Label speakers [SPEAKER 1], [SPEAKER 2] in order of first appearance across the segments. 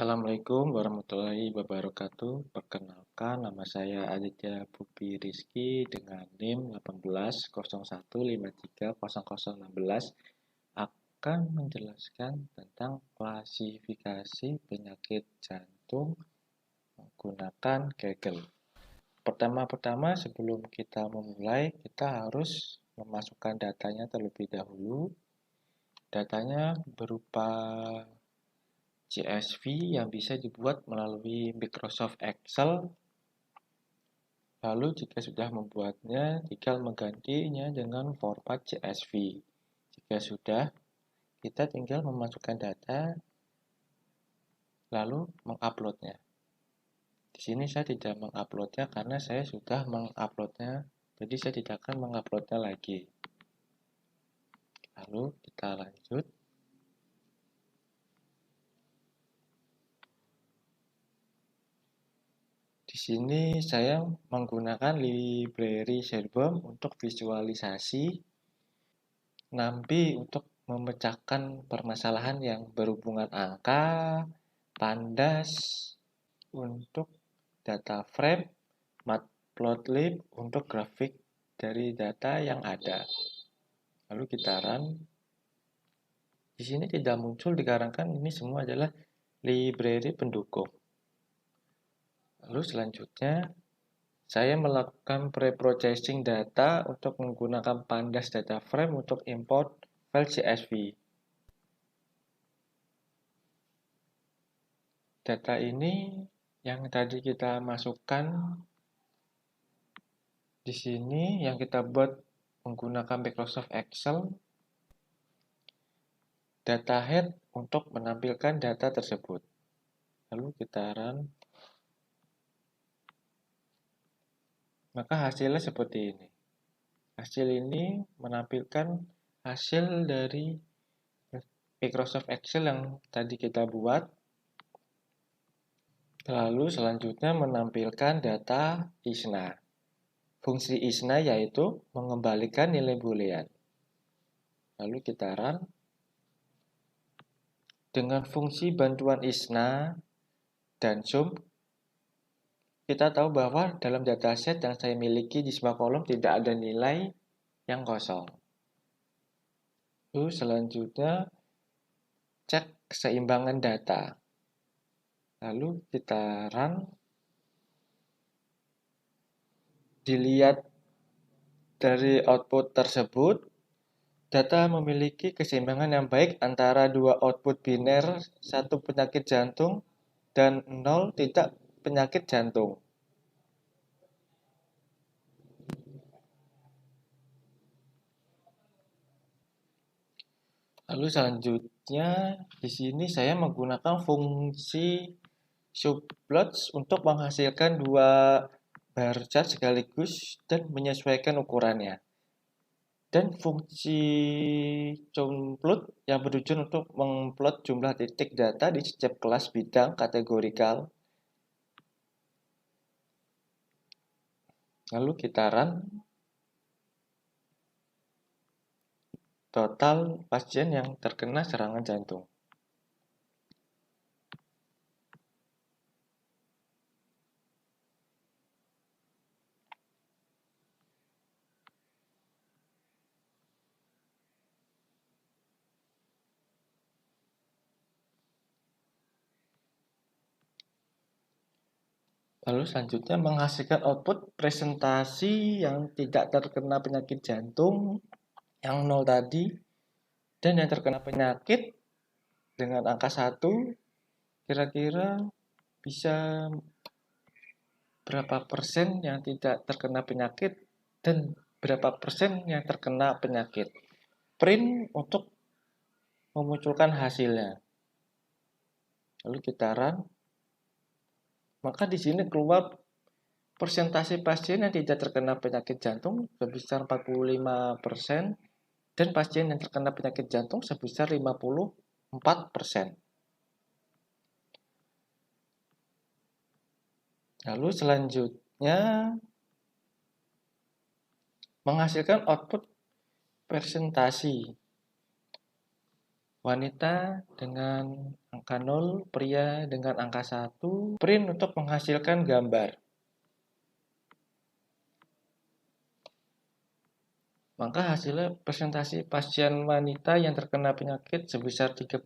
[SPEAKER 1] Assalamualaikum warahmatullahi wabarakatuh. Perkenalkan, nama saya Aditya Pupi Rizky dengan NIM 1801530016 akan menjelaskan tentang klasifikasi penyakit jantung menggunakan Kegel. Pertama-tama sebelum kita memulai, kita harus memasukkan datanya terlebih dahulu. Datanya berupa CSV yang bisa dibuat melalui Microsoft Excel. Lalu jika sudah membuatnya, tinggal menggantinya dengan format CSV. Jika sudah, kita tinggal memasukkan data, lalu menguploadnya. Di sini saya tidak menguploadnya karena saya sudah menguploadnya, jadi saya tidak akan menguploadnya lagi. Lalu kita lanjut. Di sini saya menggunakan library Shadowbomb untuk visualisasi, NumPy untuk memecahkan permasalahan yang berhubungan angka, Pandas untuk data frame, Matplotlib untuk grafik dari data yang ada. Lalu kita run. Di sini tidak muncul dikarenakan ini semua adalah library pendukung. Lalu selanjutnya, saya melakukan pre-processing data untuk menggunakan Pandas Data Frame untuk import file CSV. Data ini yang tadi kita masukkan di sini, yang kita buat menggunakan Microsoft Excel, data head untuk menampilkan data tersebut. Lalu kita run. Maka hasilnya seperti ini. Hasil ini menampilkan hasil dari Microsoft Excel yang tadi kita buat. Lalu selanjutnya menampilkan data ISNA. Fungsi ISNA yaitu mengembalikan nilai boolean. Lalu kita run. Dengan fungsi bantuan ISNA dan sum, kita tahu bahwa dalam dataset yang saya miliki di sebuah kolom tidak ada nilai yang kosong. Lalu selanjutnya cek keseimbangan data. Lalu kita run. Dilihat dari output tersebut, data memiliki keseimbangan yang baik antara dua output biner, satu penyakit jantung dan 0 tidak penyakit jantung. Lalu selanjutnya di sini saya menggunakan fungsi subplots untuk menghasilkan dua bar chart sekaligus dan menyesuaikan ukurannya. Dan fungsi complot yang bertujuan untuk mengplot jumlah titik data di setiap kelas bidang kategorikal. Lalu kita run. Total pasien yang terkena serangan jantung. Lalu selanjutnya menghasilkan output presentasi yang tidak terkena penyakit jantung yang 0 tadi dan yang terkena penyakit dengan angka 1 kira-kira bisa berapa persen yang tidak terkena penyakit dan berapa persen yang terkena penyakit. Print untuk memunculkan hasilnya. Lalu kita run. Maka di sini keluar persentase pasien yang tidak terkena penyakit jantung sebesar 45% dan pasien yang terkena penyakit jantung sebesar 54%. Lalu selanjutnya menghasilkan output presentasi wanita dengan angka 0, pria dengan angka 1, print untuk menghasilkan gambar. Maka hasilnya presentasi pasien wanita yang terkena penyakit sebesar 31%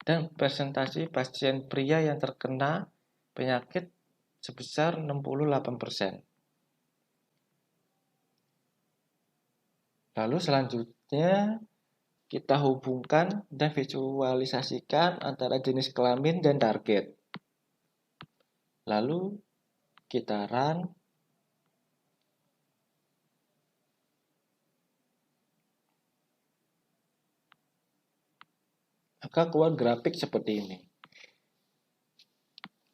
[SPEAKER 1] dan presentasi pasien pria yang terkena penyakit sebesar 68%. Lalu selanjutnya kita hubungkan dan visualisasikan antara jenis kelamin dan target. Lalu kita run. Maka keluar grafik seperti ini.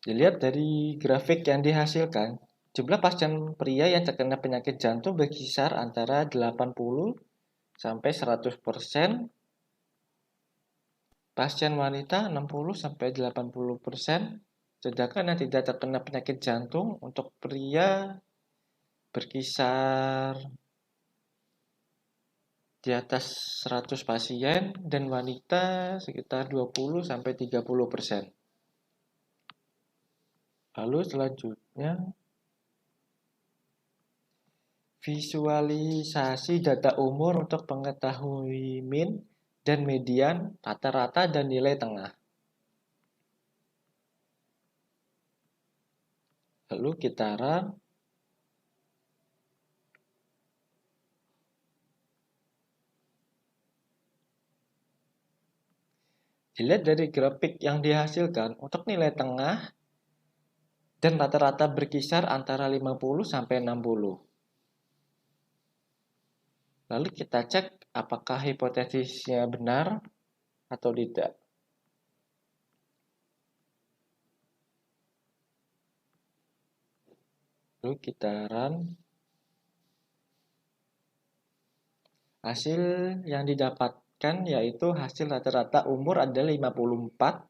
[SPEAKER 1] Dilihat dari grafik yang dihasilkan, jumlah pasien pria yang terkena penyakit jantung berkisar antara 80 sampai 100%, pasien wanita 60 sampai 80%, sedangkan yang tidak terkena penyakit jantung untuk pria berkisar di atas 100 pasien dan wanita sekitar 20 sampai 30%. Lalu selanjutnya visualisasi data umur untuk mengetahui min dan median, rata-rata dan nilai tengah. Lalu kita run. Dilihat dari grafik yang dihasilkan, untuk nilai tengah dan rata-rata berkisar antara 50 sampai 60. Lalu kita cek apakah hipotesisnya benar atau tidak. Lalu kita run. Hasil yang didapatkan yaitu hasil rata-rata umur adalah 54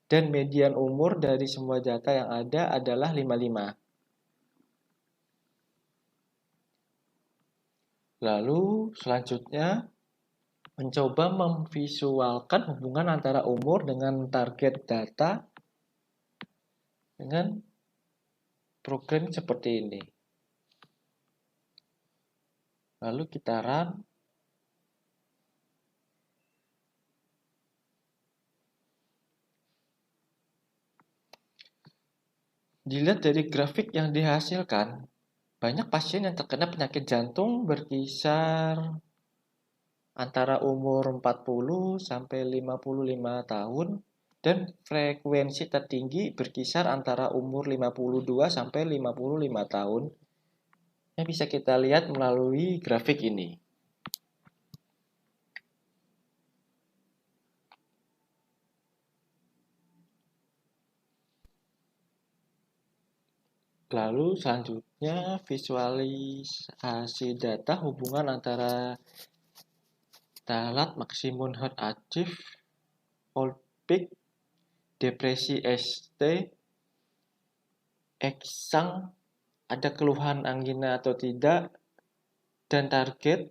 [SPEAKER 1] dan median umur dari semua data yang ada adalah 55. Lalu selanjutnya mencoba memvisualkan hubungan antara umur dengan target data dengan program seperti ini. Lalu kita run. Dilihat dari grafik yang dihasilkan, banyak pasien yang terkena penyakit jantung berkisar antara umur 40 sampai 55 tahun dan frekuensi tertinggi berkisar antara umur 52 sampai 55 tahun. Yang bisa kita lihat melalui grafik ini. Lalu selanjutnya visualisasi data hubungan antara talat maksimum heart achieve, hold peak, depresi ST, eksang, ada keluhan angina atau tidak, dan target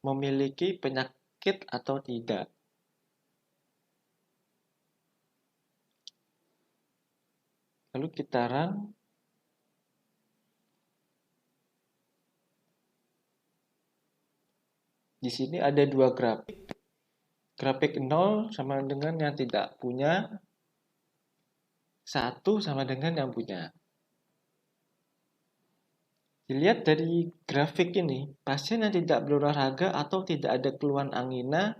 [SPEAKER 1] memiliki penyakit atau tidak. Lalu kita run. Di sini ada dua grafik. Grafik 0 sama dengan yang tidak punya, 1 sama dengan yang punya. Dilihat dari grafik ini, pasien yang tidak berolahraga atau tidak ada keluhan angina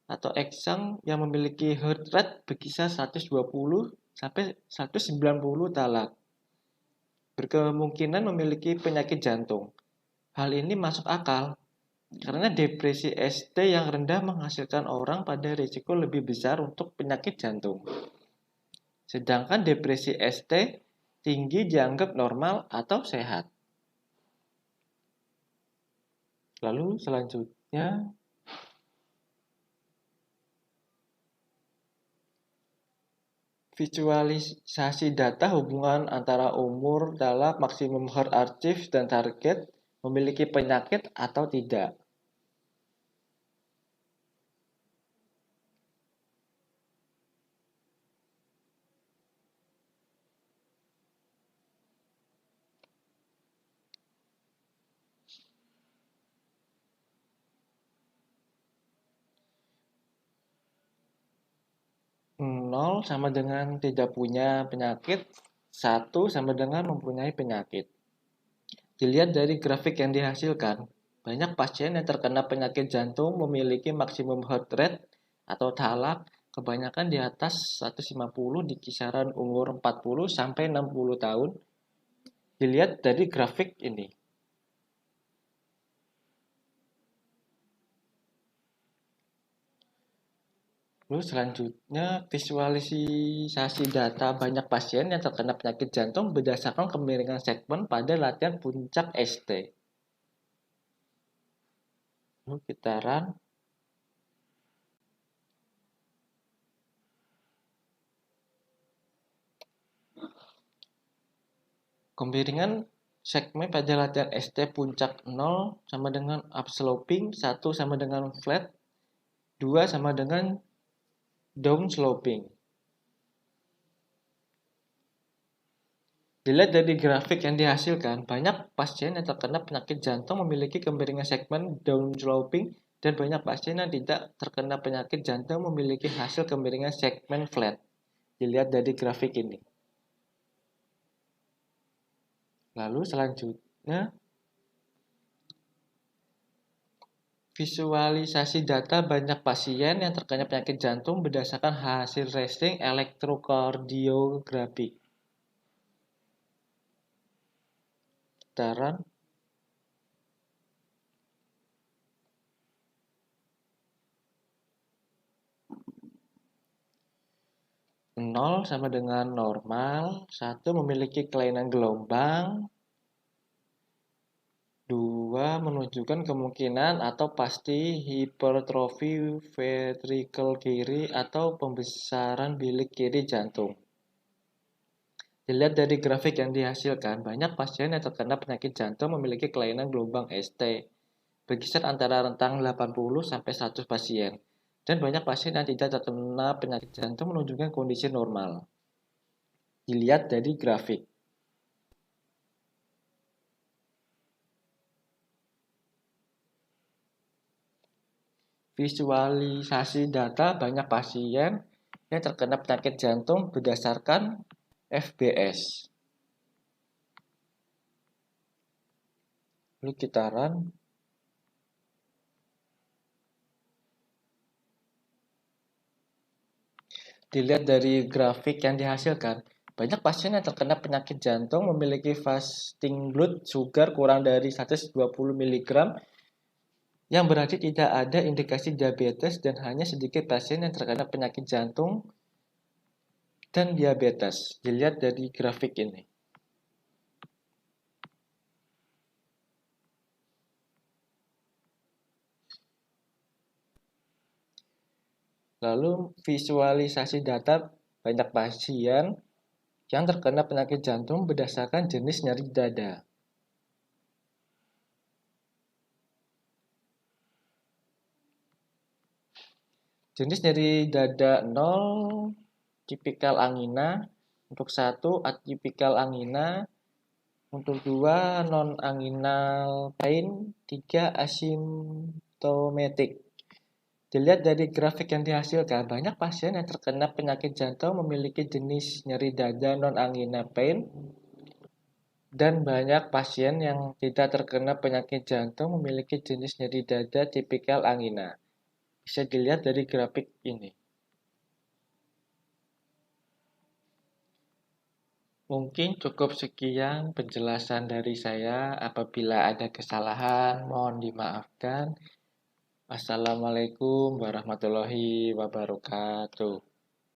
[SPEAKER 1] atau eksang yang memiliki heart rate berkisar 120 sampai 190 talat berkemungkinan memiliki penyakit jantung. Hal ini masuk akal karena depresi ST yang rendah menghasilkan orang pada risiko lebih besar untuk penyakit jantung. Sedangkan depresi ST tinggi dianggap normal atau sehat. Lalu selanjutnya visualisasi data hubungan antara umur dalam maksimum heart achieve dan target memiliki penyakit atau tidak. 0 sama dengan tidak punya penyakit, 1 sama dengan mempunyai penyakit. Dilihat dari grafik yang dihasilkan, banyak pasien yang terkena penyakit jantung memiliki maksimum heart rate atau talak kebanyakan di atas 150 di kisaran umur 40 sampai 60 tahun. Dilihat dari grafik ini. Lalu selanjutnya visualisasi data banyak pasien yang terkena penyakit jantung berdasarkan kemiringan segmen pada latihan puncak ST. Lalu kita run. Kemiringan segmen pada latihan ST puncak 0 sama dengan upsloping, 1 sama dengan flat, 2 sama dengan downsloping. Dilihat dari grafik yang dihasilkan, banyak pasien yang terkena penyakit jantung memiliki kemiringan segmen downsloping dan banyak pasien yang tidak terkena penyakit jantung memiliki hasil kemiringan segmen flat. Dilihat dari grafik ini. Lalu selanjutnya, visualisasi data banyak pasien yang terkena penyakit jantung berdasarkan hasil racing elektrokardiografi. Taran 0 sama dengan normal, 1 memiliki kelainan gelombang, 2 menunjukkan kemungkinan atau pasti hipertrofi ventrikel kiri atau pembesaran bilik kiri jantung. Dilihat dari grafik yang dihasilkan, banyak pasien yang terkena penyakit jantung memiliki kelainan gelombang ST, berkisar antara rentang 80 sampai 100 pasien, dan banyak pasien yang tidak terkena penyakit jantung menunjukkan kondisi normal. Dilihat dari grafik. Visualisasi data banyak pasien yang terkena penyakit jantung berdasarkan FBS. Lalu kita run. Dilihat dari grafik yang dihasilkan, banyak pasien yang terkena penyakit jantung memiliki fasting blood sugar kurang dari 120 mg, yang berarti tidak ada indikasi diabetes dan hanya sedikit pasien yang terkena penyakit jantung dan diabetes. Dilihat dari grafik ini. Lalu visualisasi data banyak pasien yang terkena penyakit jantung berdasarkan jenis nyeri dada. Jenis nyeri dada 0, tipikal angina. Untuk 1, atipikal angina. Untuk 2, non-anginal pain. 3, asymptomatic. Dilihat dari grafik yang dihasilkan, banyak pasien yang terkena penyakit jantung memiliki jenis nyeri dada non-angina pain, dan banyak pasien yang tidak terkena penyakit jantung memiliki jenis nyeri dada tipikal angina. Bisa dilihat dari grafik ini. Mungkin cukup sekian penjelasan dari saya. Apabila ada kesalahan, mohon dimaafkan. Wassalamualaikum warahmatullahi wabarakatuh.